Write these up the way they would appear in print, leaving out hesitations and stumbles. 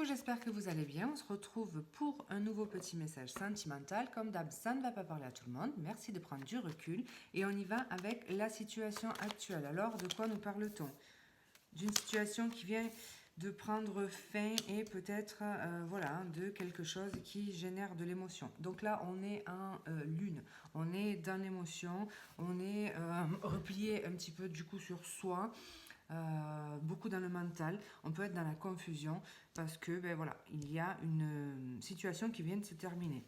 Coucou, j'espère que vous allez bien. On se retrouve pour un nouveau petit message sentimental. Comme d'hab, ça ne va pas parler à tout le monde. Merci de prendre du recul. Et on y va avec la situation actuelle. Alors, de quoi nous parle-t-on? D'une situation qui vient de prendre fin et peut-être voilà, de quelque chose qui génère de l'émotion. Donc là, on est en lune, on est dans l'émotion, on est replié un petit peu du coup sur soi. Beaucoup dans le mental, on peut être dans la confusion parce que ben voilà, il y a une situation qui vient de se terminer.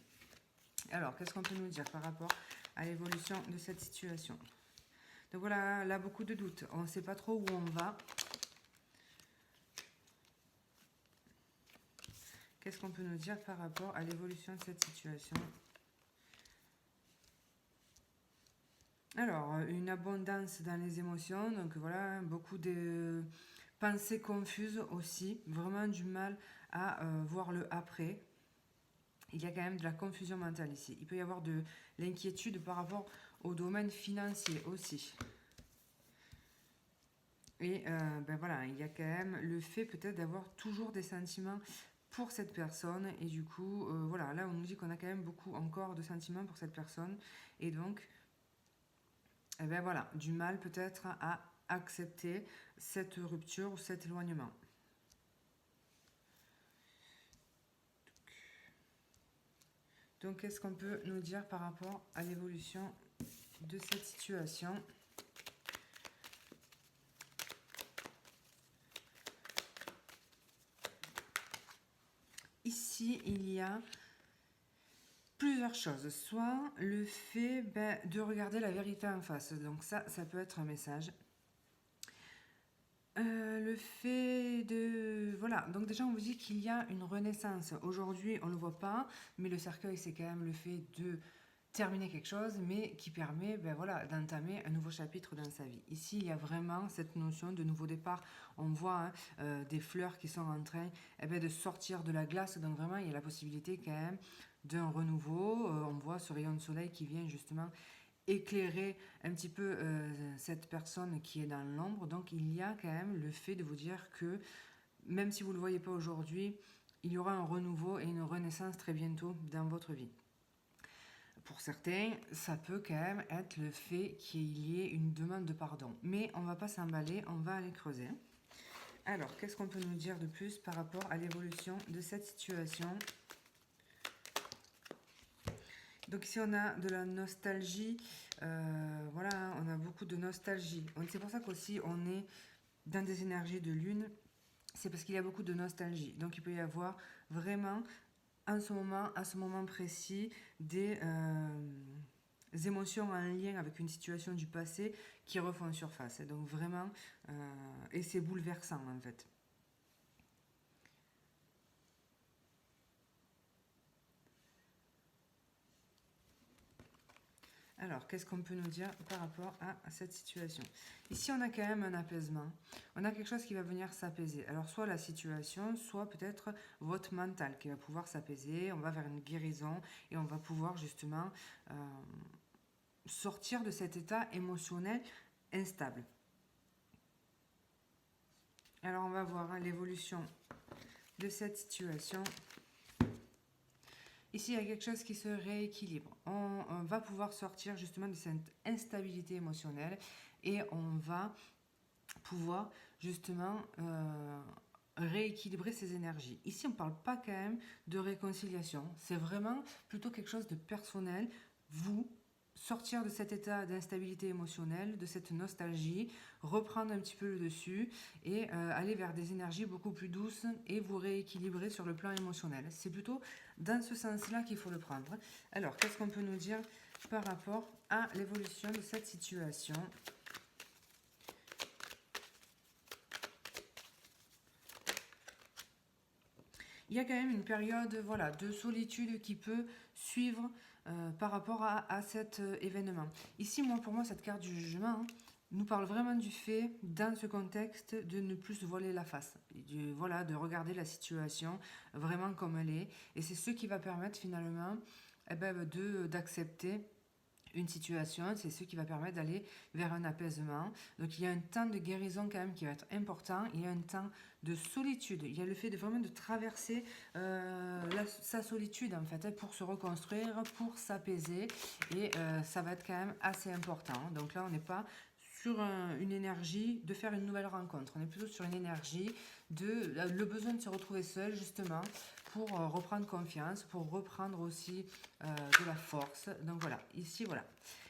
Alors, qu'est-ce qu'on peut nous dire par rapport à l'évolution de cette situation? Donc voilà, là beaucoup de doutes, on ne sait pas trop où on va. Qu'est-ce qu'on peut nous dire par rapport à l'évolution de cette situation? Alors, une abondance dans les émotions, donc voilà, beaucoup de pensées confuses aussi, vraiment du mal à voir le après. Il y a quand même de la confusion mentale ici. Il peut y avoir de l'inquiétude par rapport au domaine financier aussi. Et ben voilà, il y a quand même le fait peut-être d'avoir toujours des sentiments pour cette personne. Et du coup, voilà, là on nous dit qu'on a quand même beaucoup encore de sentiments pour cette personne. Et donc, eh ben voilà, du mal peut-être à accepter cette rupture ou cet éloignement. Donc, qu'est-ce qu'on peut nous dire par rapport à l'évolution de cette situation? Ici, il y a plusieurs choses. Soit le fait de regarder la vérité en face. Donc ça peut être un message. Le fait de... Voilà, donc déjà on vous dit qu'il y a une renaissance. Aujourd'hui, on ne le voit pas, mais le cercueil, c'est quand même le fait de terminer quelque chose, mais qui permet voilà, d'entamer un nouveau chapitre dans sa vie. Ici, il y a vraiment cette notion de nouveau départ. On voit des fleurs qui sont en train de sortir de la glace, donc vraiment, il y a la possibilité quand même d'un renouveau. On voit ce rayon de soleil qui vient justement éclairer un petit peu cette personne qui est dans l'ombre. Donc il y a quand même le fait de vous dire que même si vous ne le voyez pas aujourd'hui, il y aura un renouveau et une renaissance très bientôt dans votre vie. Pour certains, ça peut quand même être le fait qu'il y ait une demande de pardon. Mais on ne va pas s'emballer, on va aller creuser. Alors, qu'est-ce qu'on peut nous dire de plus par rapport à l'évolution de cette situation? Donc ici, on a de la nostalgie. Voilà, on a beaucoup de nostalgie. C'est pour ça qu'aussi, on est dans des énergies de lune. C'est parce qu'il y a beaucoup de nostalgie. Donc, il peut y avoir vraiment, à ce moment précis, des émotions en lien avec une situation du passé qui refont surface. Donc, vraiment, et c'est bouleversant, en fait. Alors, qu'est-ce qu'on peut nous dire par rapport à cette situation? Ici, on a quand même un apaisement. On a quelque chose qui va venir s'apaiser. Alors, soit la situation, soit peut-être votre mental qui va pouvoir s'apaiser. On va vers une guérison et on va pouvoir justement sortir de cet état émotionnel instable. Alors, on va voir l'évolution de cette situation. Ici, il y a quelque chose qui se rééquilibre. On va pouvoir sortir justement de cette instabilité émotionnelle et on va pouvoir justement rééquilibrer ses énergies. Ici, on ne parle pas quand même de réconciliation. C'est vraiment plutôt quelque chose de personnel. Vous, sortir de cet état d'instabilité émotionnelle, de cette nostalgie, reprendre un petit peu le dessus et aller vers des énergies beaucoup plus douces et vous rééquilibrer sur le plan émotionnel. C'est plutôt dans ce sens-là qu'il faut le prendre. Alors, qu'est-ce qu'on peut nous dire par rapport à l'évolution de cette situation ? Il y a quand même une période voilà, de solitude qui peut suivre par rapport à cet événement. Ici, pour moi, cette carte du jugement nous parle vraiment du fait, dans ce contexte, de ne plus se voiler la face. Voilà, de regarder la situation vraiment comme elle est. Et c'est ce qui va permettre finalement d'accepter une situation, c'est ce qui va permettre d'aller vers un apaisement. Donc il y a un temps de guérison quand même qui va être important, il y a un temps de solitude, il y a le fait de vraiment de traverser sa solitude en fait, pour se reconstruire, pour s'apaiser, et ça va être quand même assez important. Donc là on n'est pas sur une énergie de faire une nouvelle rencontre, on est plutôt sur une énergie de le besoin de se retrouver seul justement, pour reprendre confiance, pour reprendre aussi de la force. Donc voilà, ici voilà,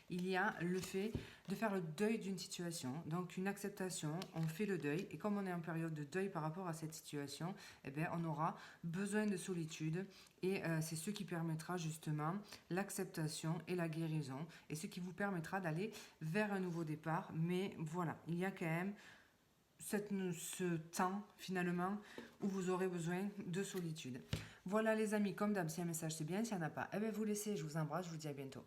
il y a le fait de faire le deuil d'une situation, donc une acceptation, on fait le deuil, et comme on est en période de deuil par rapport à cette situation, eh bien, on aura besoin de solitude, et c'est ce qui permettra justement l'acceptation et la guérison, et ce qui vous permettra d'aller vers un nouveau départ. Mais voilà, il y a quand même ce temps finalement où vous aurez besoin de solitude. Voilà les amis, comme d'hab, si un message c'est bien, s'il n'y en a pas, eh bien vous laissez, je vous embrasse, je vous dis à bientôt.